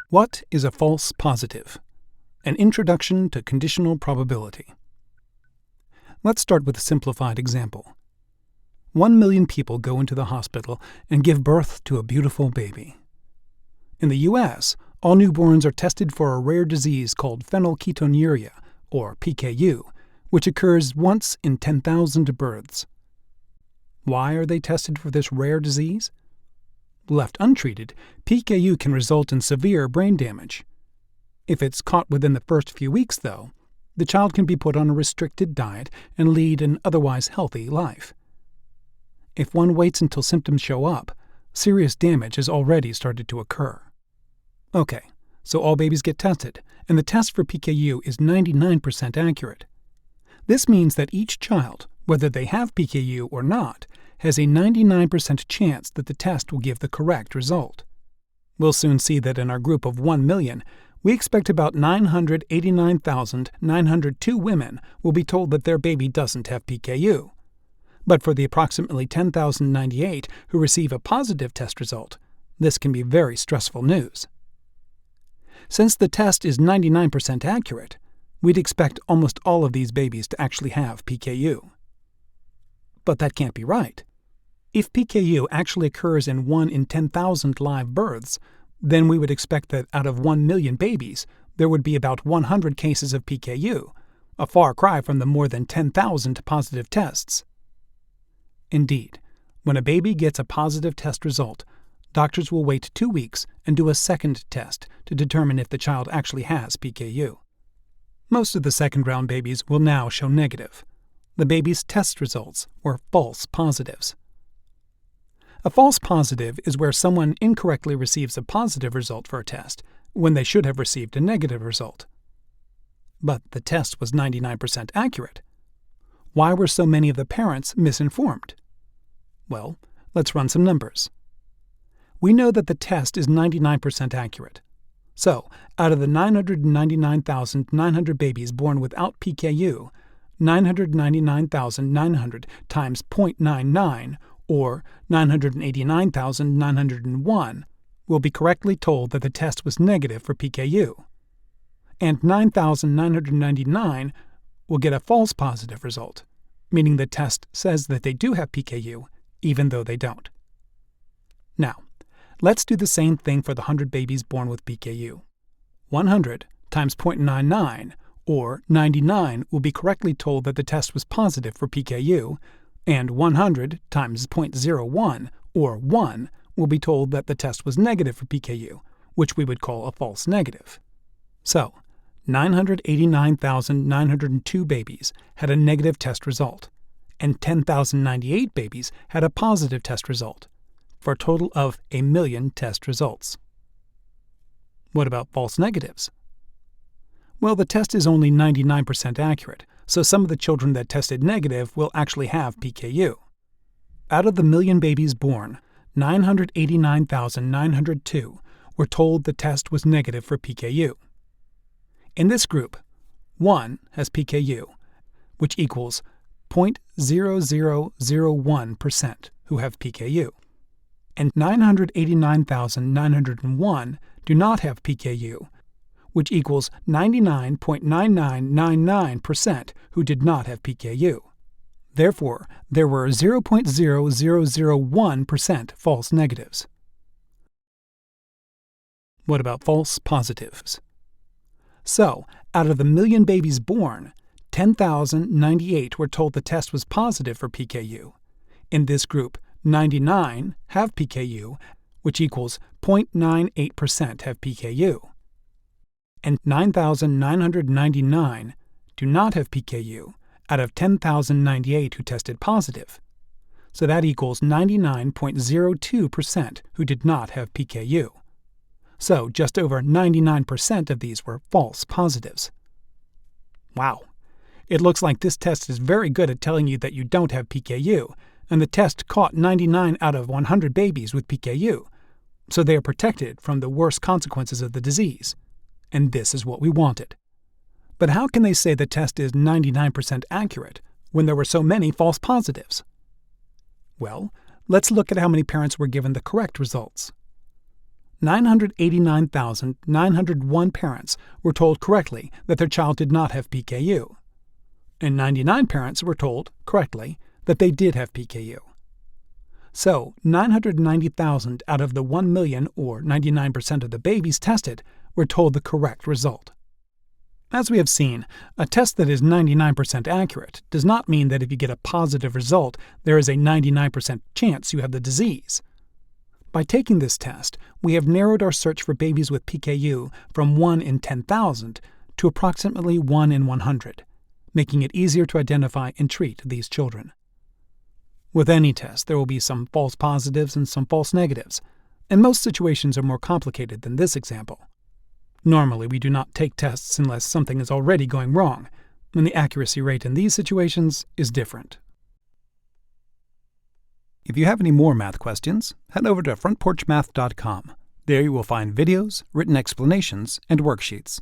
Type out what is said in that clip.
What is a false positive? An introduction to conditional probability. Let's start with a simplified example. 1 million people go into the hospital and give birth to a beautiful baby. In the U.S., all newborns are tested for a rare disease called phenylketonuria, or PKU, which occurs once in 10,000 births. Why are they tested for this rare disease? Left untreated, PKU can result in severe brain damage. If it's caught within the first few weeks, though, the child can be put on a restricted diet and lead an otherwise healthy life. If one waits until symptoms show up, serious damage has already started to occur. Okay, so all babies get tested, and the test for PKU is 99% accurate. This means that each child, whether they have PKU or not, has a 99% chance that the test will give the correct result. We'll soon see that in our group of 1 million, we expect about 989,902 women will be told that their baby doesn't have PKU. But for the approximately 10,098 who receive a positive test result, this can be very stressful news. Since the test is 99% accurate, we'd expect almost all of these babies to actually have PKU. But that can't be right. If PKU actually occurs in 1 in 10,000 live births, then we would expect that out of 1 million babies, there would be about 100 cases of PKU, a far cry from the more than 10,000 positive tests. Indeed, when a baby gets a positive test result, doctors will wait 2 weeks and do a second test to determine if the child actually has PKU. Most of the second-round babies will now show negative. The baby's test results were false positives. A false positive is where someone incorrectly receives a positive result for a test when they should have received a negative result. But the test was 99% accurate. Why were so many of the parents misinformed? Well, let's run some numbers. We know that the test is 99% accurate. So, out of the 999,900 babies born without PKU, 999,900 times 0.99, or 989,901, will be correctly told that the test was negative for PKU. And 9,999 will get a false positive result, meaning the test says that they do have PKU, even though they don't. Now, let's do the same thing for the 100 babies born with PKU. 100 times 0.99, or 99, will be correctly told that the test was positive for PKU, and 100 times 0.01, or 1, will be told that the test was negative for PKU, which we would call a false negative. So, 989,902 babies had a negative test result, and 10,098 babies had a positive test result, for a total of 1 million test results. What about false negatives? Well, the test is only 99% accurate, so some of the children that tested negative will actually have PKU. Out of the million babies born, 989,902 were told the test was negative for PKU. In this group, 1 has PKU, which equals 0.0001% who have PKU, and 989,901 do not have PKU, which equals 99.9999% who did not have PKU. Therefore, there were 0.0001% false negatives. What about false positives? So, out of the million babies born, 10,098 were told the test was positive for PKU. In this group, 99 have PKU, which equals 0.98% have PKU. And 9,999 do not have PKU out of 10,098 who tested positive. So that equals 99.02% who did not have PKU. So just over 99% of these were false positives. Wow. It looks like this test is very good at telling you that you don't have PKU, and the test caught 99 out of 100 babies with PKU, so they are protected from the worst consequences of the disease. And this is what we wanted. But how can they say the test is 99% accurate when there were so many false positives? Well, let's look at how many parents were given the correct results. 989,901 parents were told correctly that their child did not have PKU, and 99 parents were told correctly that they did have PKU. So, 990,000 out of the 1 million, or 99% of the babies tested, were told the correct result. As we have seen, a test that is 99% accurate does not mean that if you get a positive result, there is a 99% chance you have the disease. By taking this test, we have narrowed our search for babies with PKU from 1 in 10,000 to approximately 1 in 100, making it easier to identify and treat these children. With any test, there will be some false positives and some false negatives, and most situations are more complicated than this example. Normally, we do not take tests unless something is already going wrong, and the accuracy rate in these situations is different. If you have any more math questions, head over to frontporchmath.com. There you will find videos, written explanations, and worksheets.